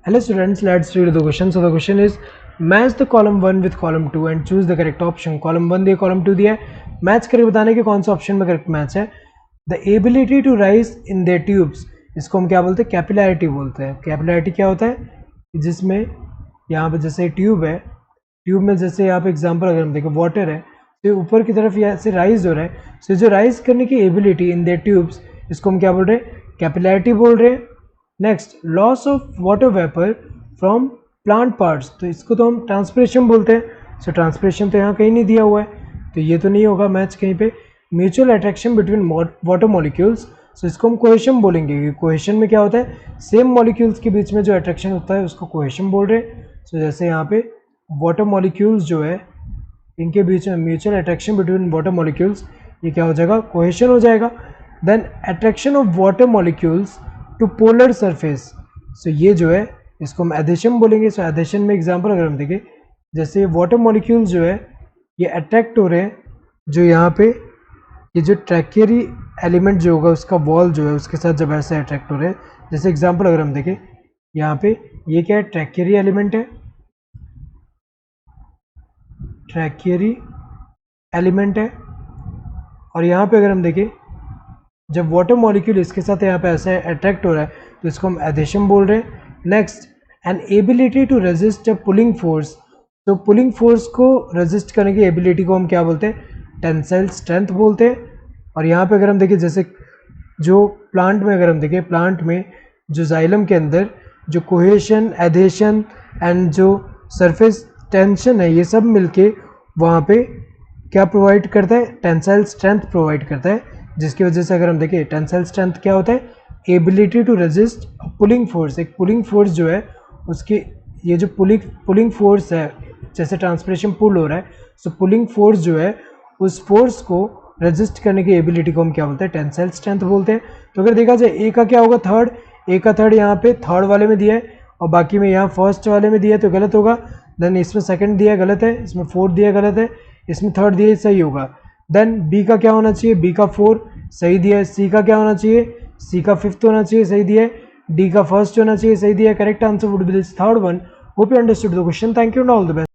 Hello students, let's read the question. So the question is match the column 1 with column 2 and choose the correct option. column 1 दिया column 2 दिया है, match करके बताने कि कौन सा ऑप्शन में करेक्ट मैच है. The ability to rise in their tubes, इसको हम क्या बोलते हैं? कैपिलैरिटी बोलते हैं. कैपिलैरिटी क्या होता है? जिसमें यहाँ पे जैसे ट्यूब है, ट्यूब में जैसे यहाँ पे एग्जाम्पल अगर हम देखें वाटर है तो ऊपर की तरफ यहाँ से राइज हो रहा है. सो जो राइज करने की एबिलिटी इन देयर ट्यूब्स, इसको हम क्या बोल रहे हैं? कैपिलैरिटी बोल रहे हैं. Next, loss of water vapour from plant parts, तो इसको तो हम ट्रांसपिरेशन बोलते हैं. सो ट्रांसपिरेशन तो यहाँ कहीं नहीं दिया हुआ है, तो ये तो नहीं होगा मैच कहीं पे. Mutual attraction between water molecules, so इसको हम कोहेशन बोलेंगे. कोहेशन में क्या होता है? सेम मॉलिक्यूल्स के बीच में जो अट्रैक्शन होता है उसको कोहेशन बोल रहे हैं. सो जैसे यहाँ पे वाटर मॉलिक्यूल्स जो है इनके बीच में mutual attraction between water molecules, ये क्या हो जाएगा? कोहेशन हो जाएगा. Then attraction of water molecules to polar surface, so ये जो है इसको हम एडिशन बोलेंगे. सो एडिशन में एग्जांपल अगर हम देखें, जैसे वाटर मॉलिक्यूल्स जो है ये अट्रैक्ट हो रहे हैं, जो यहाँ पे ये जो ट्रैकेरी एलिमेंट जो होगा उसका वॉल जो है उसके साथ जब ऐसे अट्रैक्ट हो रहे हैं. जैसे एग्जांपल अगर हम देखें यहाँ पे ये क्या है? ट्रैकेरी एलिमेंट है, ट्रैकेरी एलिमेंट है. और यहाँ पे अगर हम देखें जब वाटर मॉलिक्यूल इसके साथ यहाँ पे ऐसे अट्रैक्ट हो रहा है तो इसको हम एडिशन बोल रहे हैं. Next, an ability to resist a pulling force, तो पुलिंग फोर्स को रेजिस्ट करने की एबिलिटी को हम क्या बोलते हैं? टेंसाइल स्ट्रेंथ बोलते हैं. और यहाँ पे अगर हम देखें जैसे जो प्लांट में अगर हम देखें, प्लांट में जो जाइलम के अंदर जो कोहेशन, एडेशन एंड जो सरफेस टेंशन है, ये सब मिलके वहाँ पे क्या प्रोवाइड करता है? टेंसाइल स्ट्रेंथ प्रोवाइड करता है. जिसकी वजह से अगर हम देखें टेंसाइल स्ट्रेंथ क्या होता है? Ability to resist pulling force. एक पुलिंग फोर्स जो है उसकी ये जो पुलिंग फोर्स है, जैसे ट्रांसपिरेशन पुल हो रहा है, सो पुलिंग फोर्स जो है उस फोर्स को रेजिस्ट करने की एबिलिटी को हम क्या बोलते हैं? टेंसाइल स्ट्रेंथ बोलते हैं. तो अगर देखा जाए ए का क्या होगा? थर्ड. ए का थर्ड यहाँ पे थर्ड वाले में दिया है और बाकी में यहाँ फर्स्ट वाले में दिया है तो गलत होगा. देन इसमें सेकंड दिया है, गलत है. इसमें फोर्थ दिया, गलत है. इसमें थर्ड दिया, सही होगा. देन बी का क्या होना चाहिए? बी का 4 सही दिया है. सी का क्या होना चाहिए? सी का 5th होना चाहिए, सही दिया है. डी का 1st होना चाहिए, सही दिया है. Correct answer would be this third one. Hope you understood the question. Thank you and all the best.